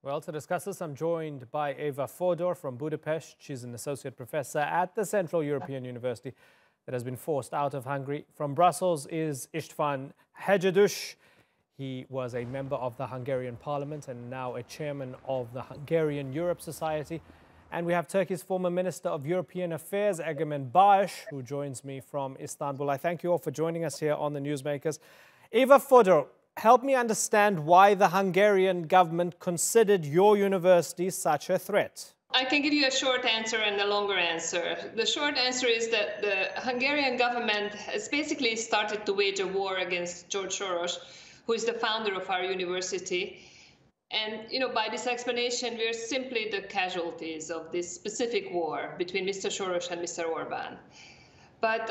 Well, to discuss this, I'm joined by Eva Fodor from Budapest. She's an associate professor at the Central European University that has been forced out of Hungary. From Brussels is Istvan Hegedus. He was a member of the Hungarian Parliament and now a chairman of the Hungarian Europe Society. And we have Turkey's former Minister of European Affairs, Egemen Bagis, who joins me from Istanbul. I thank you all for joining us here on the Newsmakers. Eva Fodor, help me understand why the Hungarian government considered your university such a threat. I can give you a short answer and a longer answer. The short answer is that the Hungarian government has basically started to wage a war against George Soros, who is the founder of our university. And, by this explanation, we're simply the casualties of this specific war between Mr. Soros and Mr. Orban. But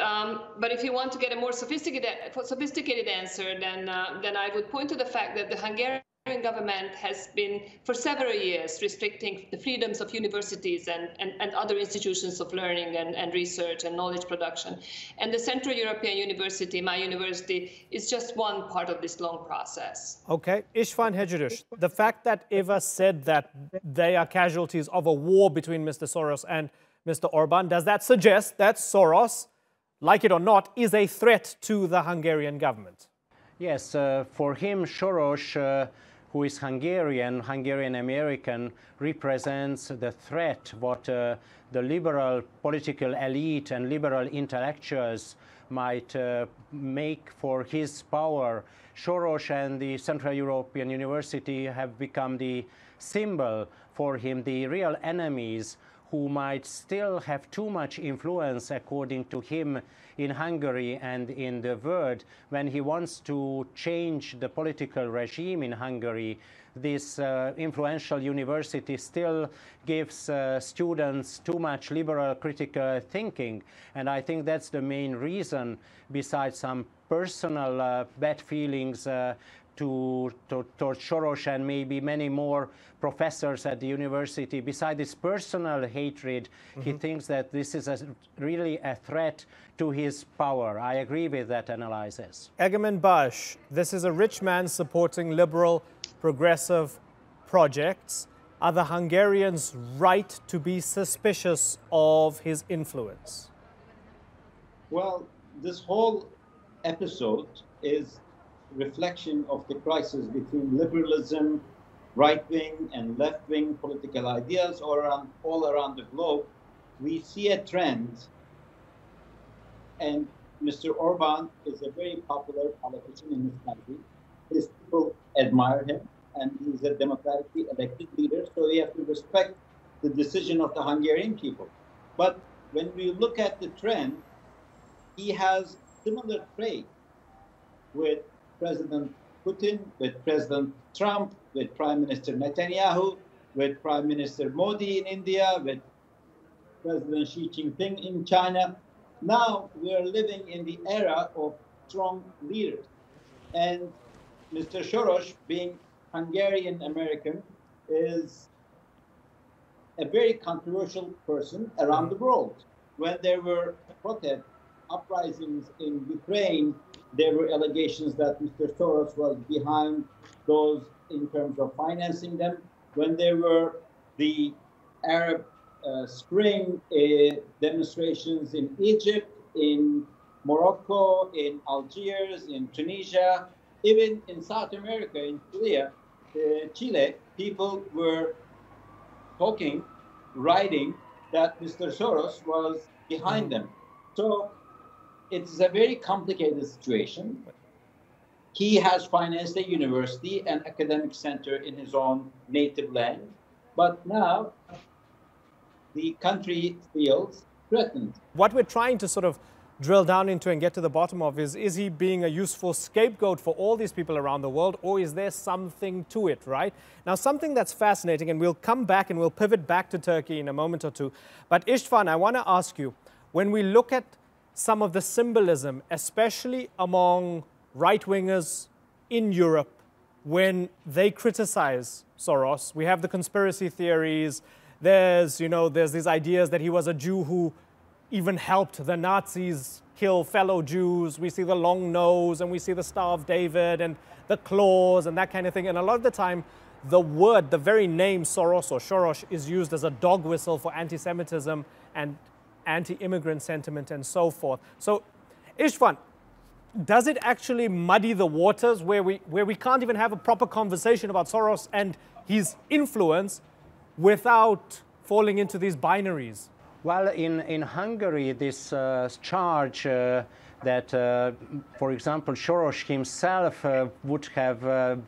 if you want to get a more sophisticated answer, then I would point to the fact that the Hungarian government has been, for several years, restricting the freedoms of universities and other institutions of learning and research and knowledge production. And the Central European University, my university, is just one part of this long process. Okay. Istvan Hegedus, the fact that Eva said that they are casualties of a war between Mr. Soros and Mr. Orban, does that suggest that Soros, like it or not, is a threat to the Hungarian government? Yes, for him, Soros, who is Hungarian-American, represents the threat what the liberal political elite and liberal intellectuals might make for his power. Soros and the Central European University have become the symbol for him, the real enemies who might still have too much influence, according to him, in Hungary and in the world. When he wants to change the political regime in Hungary, this influential university still gives students too much liberal critical thinking. And I think that's the main reason, besides some personal bad feelings towards Soros and maybe many more professors at the university. Besides this personal hatred, he thinks that this is really a threat to his power. I agree with that analysis. Egemen Bagis, this is a rich man supporting liberal, progressive projects. Are the Hungarians right to be suspicious of his influence? Well, this whole episode is reflection of the crisis between liberalism, right-wing and left-wing political ideas all around the globe. We see a trend, and Mr. Orban is a very popular politician in this country. His people admire him, and he's a democratically elected leader, so we have to respect the decision of the Hungarian people. But when we look at the trend, he has similar traits with President Putin, with President Trump, with Prime Minister Netanyahu, with Prime Minister Modi in India, with President Xi Jinping in China. Now we are living in the era of strong leaders. And Mr. Soros, being Hungarian-American, is a very controversial person around the world. When there were protests, uprisings in Ukraine, there were allegations that Mr. Soros was behind those in terms of financing them. When there were the Arab Spring demonstrations in Egypt, in Morocco, in Algiers, in Tunisia, even in South America, in Chile, people were talking, writing that Mr. Soros was behind them. So it's a very complicated situation. He has financed a university and academic center in his own native land, but now the country feels threatened. What we're trying to sort of drill down into and get to the bottom of is he being a useful scapegoat for all these people around the world, or is there something to it, right? Now, something that's fascinating, and we'll come back and we'll pivot back to Turkey in a moment or two, but Istvan, I want to ask you, when we look at some of the symbolism, especially among right-wingers in Europe, when they criticize Soros, we have the conspiracy theories, there's these ideas that he was a Jew who even helped the Nazis kill fellow Jews. We see the long nose and we see the Star of David and the claws and that kind of thing. And a lot of the time, the very name Soros or Soros is used as a dog whistle for anti-Semitism and anti-immigrant sentiment and so forth. So, Istvan, does it actually muddy the waters where we can't even have a proper conversation about Soros and his influence without falling into these binaries? Well, in Hungary, this charge that, for example, Soros himself would have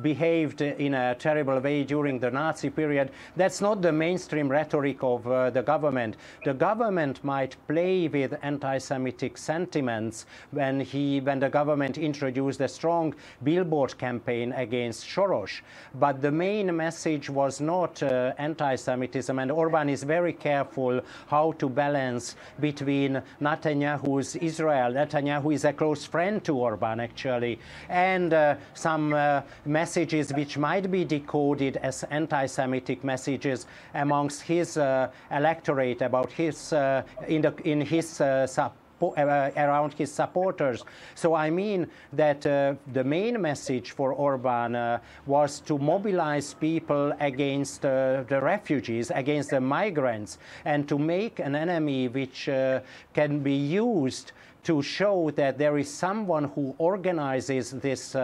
behaved in a terrible way during the Nazi period, that's not the mainstream rhetoric of the government. The government might play with anti-Semitic sentiments when the government introduced a strong billboard campaign against Soros. But the main message was not anti-Semitism, and Orban is very careful how to balance between Netanyahu's Israel. Netanyahu is a close friend to Orban, actually, and some messages which might be decoded as anti-Semitic messages amongst his electorate, about his around his supporters. So I mean that the main message for Orban was to mobilize people against the refugees, against the migrants, and to make an enemy which can be used to show that there is someone who organizes this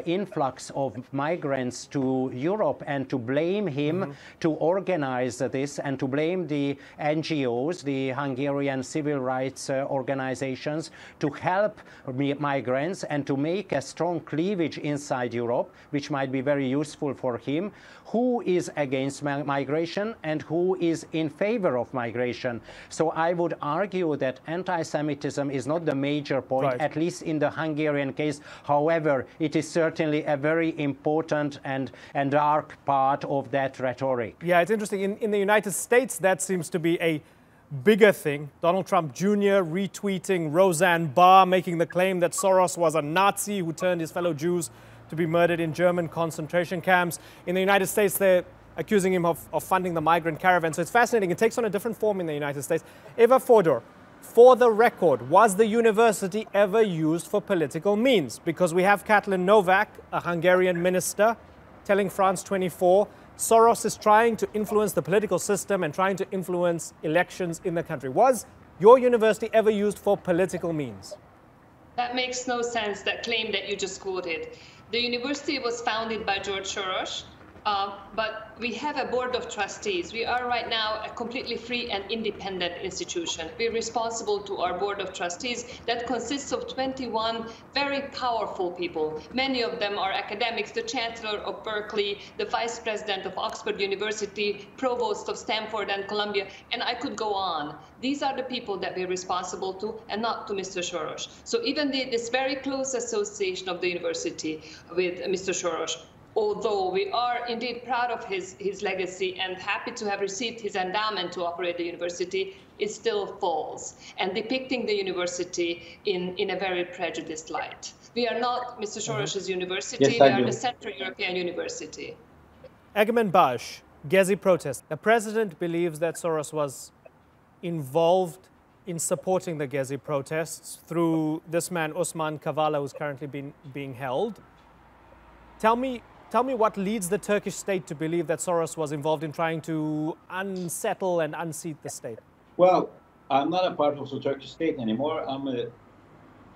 influx of migrants to Europe, and to blame him to organize this, and to blame the NGOs, the Hungarian civil rights organizations, to help migrants and to make a strong cleavage inside Europe, which might be very useful for him. Who is against migration and who is in favor of migration? So I would argue that anti-Semitism is not the major point, right, at least in the Hungarian case. However, it is certainly a very important and dark part of that rhetoric. Yeah, it's interesting. In the United States, that seems to be a bigger thing. Donald Trump Jr. retweeting Roseanne Barr, making the claim that Soros was a Nazi who turned his fellow Jews to be murdered in German concentration camps. In the United States, they're accusing him of funding the migrant caravan. So it's fascinating. It takes on a different form in the United States. Eva Fodor, for the record, was the university ever used for political means? Because we have Katalin Novak, a Hungarian minister, telling France 24, Soros is trying to influence the political system and trying to influence elections in the country. Was your university ever used for political means? That makes no sense, that claim that you just quoted. The university was founded by George Soros, but we have a board of trustees. We are right now a completely free and independent institution. We're responsible to our board of trustees that consists of 21 very powerful people. Many of them are academics, the chancellor of Berkeley, the vice president of Oxford University, provost of Stanford and Columbia, and I could go on. These are the people that we're responsible to, and not to Mr. Soros. So even this very close association of the university with Mr. Soros, although we are indeed proud of his legacy and happy to have received his endowment to operate the university, is still false and depicting the university in a very prejudiced light. We are not Mr. Soros's university, Yes, we are the Central European University. Egemen Bagis, Gezi protest. The president believes that Soros was involved in supporting the Gezi protests through this man, Osman Kavala, who's currently being held. Tell me what leads the Turkish state to believe that Soros was involved in trying to unsettle and unseat the state? Well, I'm not a part of the Turkish state anymore. I'm a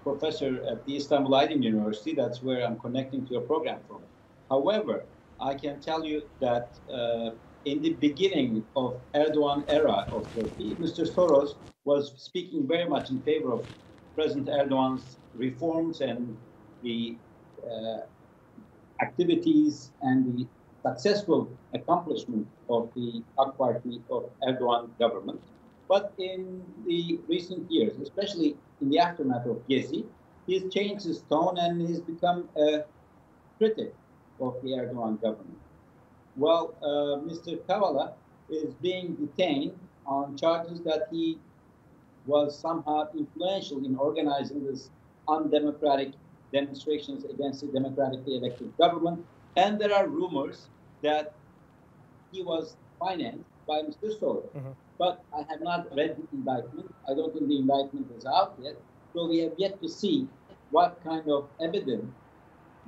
professor at the Istanbul Aydın University. That's where I'm connecting to your program from. However, I can tell you that in the beginning of Erdogan era of Turkey, Mr. Soros was speaking very much in favor of President Erdogan's reforms and the activities and the successful accomplishment of the AK Party of Erdogan government. But in the recent years, especially in the aftermath of Gezi, he's changed his tone and he's become a critic of the Erdogan government. Well, Mr. Kavala is being detained on charges that he was somehow influential in organizing this undemocratic demonstrations against the democratically elected government. And there are rumors that he was financed by Mr. Soros. But I have not read the indictment. I don't think the indictment is out yet. So we have yet to see what kind of evidence,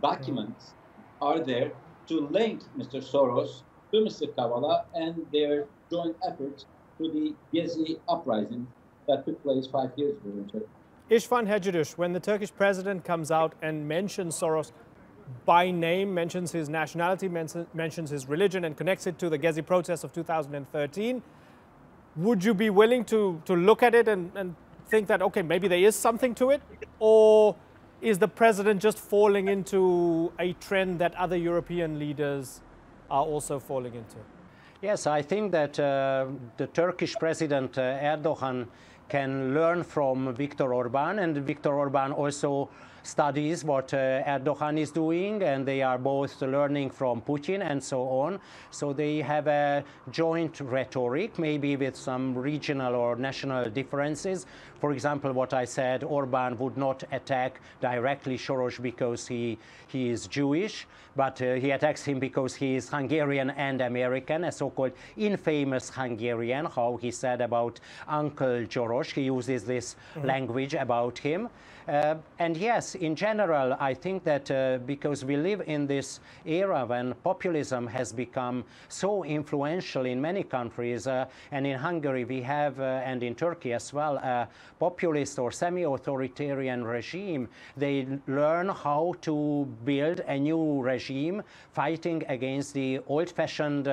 documents are there to link Mr. Soros to Mr. Kavala and their joint efforts to the Gezi uprising that took place 5 years ago in Turkey. Istvan Hegedus, when the Turkish president comes out and mentions Soros by name, mentions his nationality, mentions his religion, and connects it to the Gezi protests of 2013, would you be willing to look at it and think that, okay, maybe there is something to it? Or is the president just falling into a trend that other European leaders are also falling into? Yes, I think that the Turkish President Erdogan can learn from Viktor Orban, and Viktor Orban also studies what Erdogan is doing, and they are both learning from Putin and so on. So they have a joint rhetoric, maybe with some regional or national differences. For example, what I said, Orban would not attack directly Soros because he is Jewish, but he attacks him because he is Hungarian and American, a so-called infamous Hungarian, how he said about Uncle Soros. He uses this language about him. And yes, in general, I think that because we live in this era when populism has become so influential in many countries, and in Hungary we have, and in Turkey as well, a populist or semi-authoritarian regime, they learn how to build a new regime fighting against the old-fashioned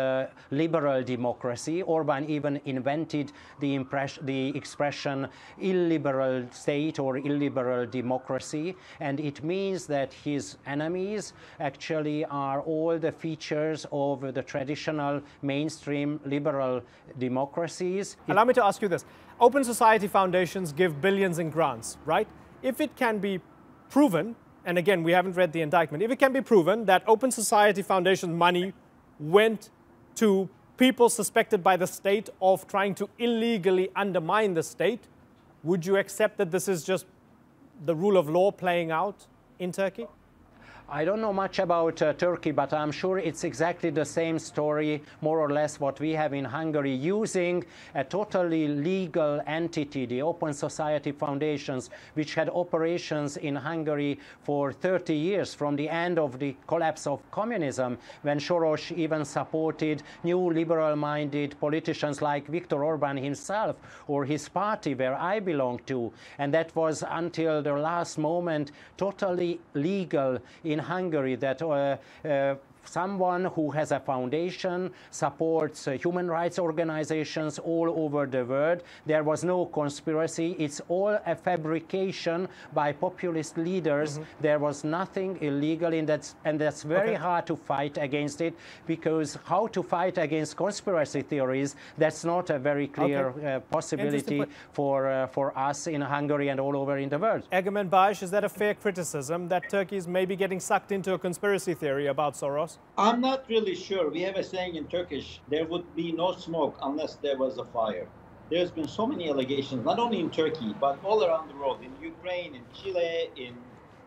liberal democracy. Orban even invented the expression illiberal state or illiberal democracy, and it means that his enemies actually are all the features of the traditional mainstream liberal democracies. Allow me to ask you this. Open society foundations give billions in grants, right? If it can be proven, and again, we haven't read the indictment, if it can be proven that open society foundation money went to people suspected by the state of trying to illegally undermine the state, would you accept that this is just the rule of law playing out in Turkey? I don't know much about Turkey, but I'm sure it's exactly the same story, more or less, what we have in Hungary, using a totally legal entity, the Open Society Foundations, which had operations in Hungary for 30 years, from the end of the collapse of communism, when Soros even supported new liberal-minded politicians like Viktor Orban himself or his party, where I belong to. And that was until the last moment totally legal in Hungary, that someone who has a foundation supports human rights organizations all over the world. There was no conspiracy. It's all a fabrication by populist leaders. There was nothing illegal in that, and that's very hard to fight against it, because how to fight against conspiracy theories, that's not a very clear possibility for us in Hungary and all over in the world. Egemen Bagis, is that a fair criticism that Turkey is maybe getting sucked into a conspiracy theory about Soros? I'm not really sure. We have a saying in Turkish, there would be no smoke unless there was a fire. There's been so many allegations, not only in Turkey, but all around the world, in Ukraine, in Chile, in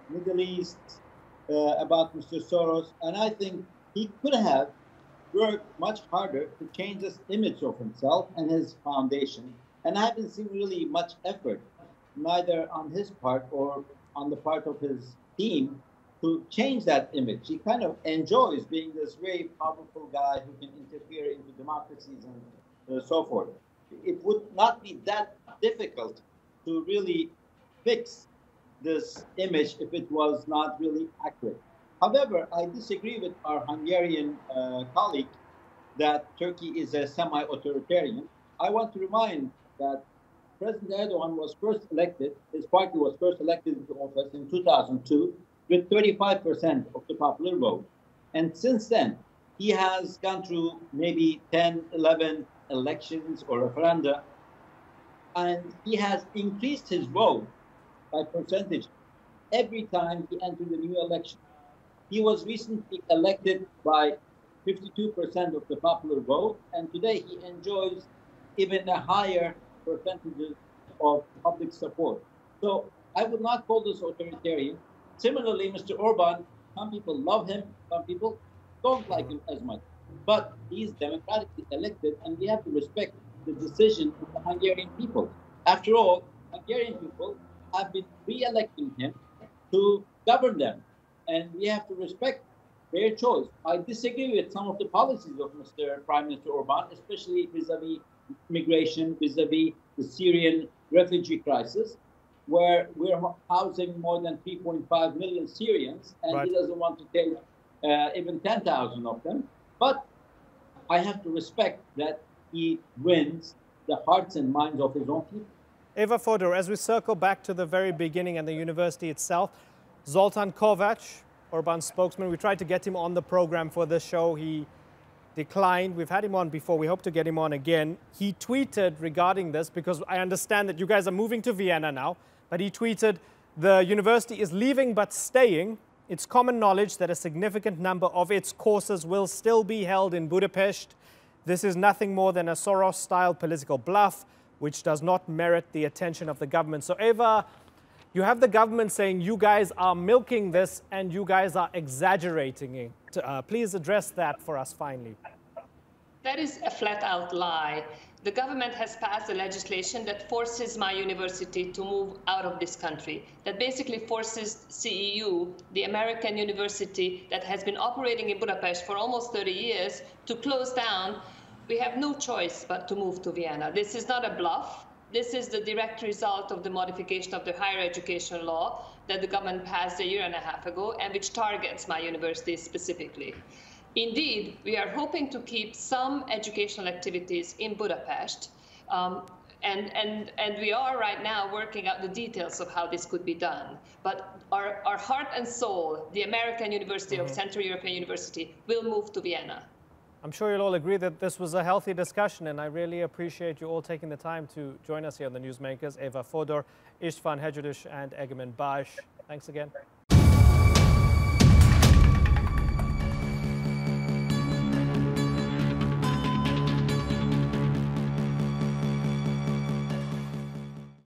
Middle East, about Mr. Soros. And I think he could have worked much harder to change this image of himself and his foundation. And I haven't seen really much effort, neither on his part or on the part of his team, to change that image. He kind of enjoys being this very powerful guy who can interfere into democracies and so forth. It would not be that difficult to really fix this image if it was not really accurate. However, I disagree with our Hungarian colleague that Turkey is a semi-authoritarian. I want to remind that President Erdogan was first elected, his party was first elected into office in 2002, with 35% of the popular vote. And since then, he has gone through maybe 10, 11 elections or referenda, and he has increased his vote by percentage every time he entered a new election. He was recently elected by 52% of the popular vote, and today he enjoys even a higher percentage of public support. So I would not call this authoritarian. Similarly, Mr. Orban, some people love him, some people don't like him as much. But he's democratically elected, and we have to respect the decision of the Hungarian people. After all, Hungarian people have been re-electing him to govern them. And we have to respect their choice. I disagree with some of the policies of Mr. Prime Minister Orban, especially vis-a-vis migration, vis-a-vis the Syrian refugee crisis, where we're housing more than 3.5 million Syrians, and he doesn't want to take even 10,000 of them. But I have to respect that he wins the hearts and minds of his own people. Eva Fodor, as we circle back to the very beginning and the university itself, Zoltan Kovac, Orban's spokesman, we tried to get him on the program for this show. He declined. We've had him on before. We hope to get him on again. He tweeted regarding this, because I understand that you guys are moving to Vienna now, but he tweeted, the university is leaving but staying. It's common knowledge that a significant number of its courses will still be held in Budapest. This is nothing more than a Soros-style political bluff, which does not merit the attention of the government. So, Eva, you have the government saying you guys are milking this and you guys are exaggerating it. Please address that for us finally. That is a flat-out lie. The government has passed a legislation that forces my university to move out of this country, that basically forces CEU, the American university that has been operating in Budapest for almost 30 years, to close down. We have no choice but to move to Vienna. This is not a bluff. This is the direct result of the modification of the higher education law that the government passed a year and a half ago, and which targets my university specifically. Indeed, we are hoping to keep some educational activities in Budapest, and we are right now working out the details of how this could be done. But our heart and soul, the American University of Central European University, will move to Vienna. I'm sure you'll all agree that this was a healthy discussion, and I really appreciate you all taking the time to join us here on the Newsmakers. Eva Fodor, Istvan Hegedus, and Egemen Bagis. Thanks again.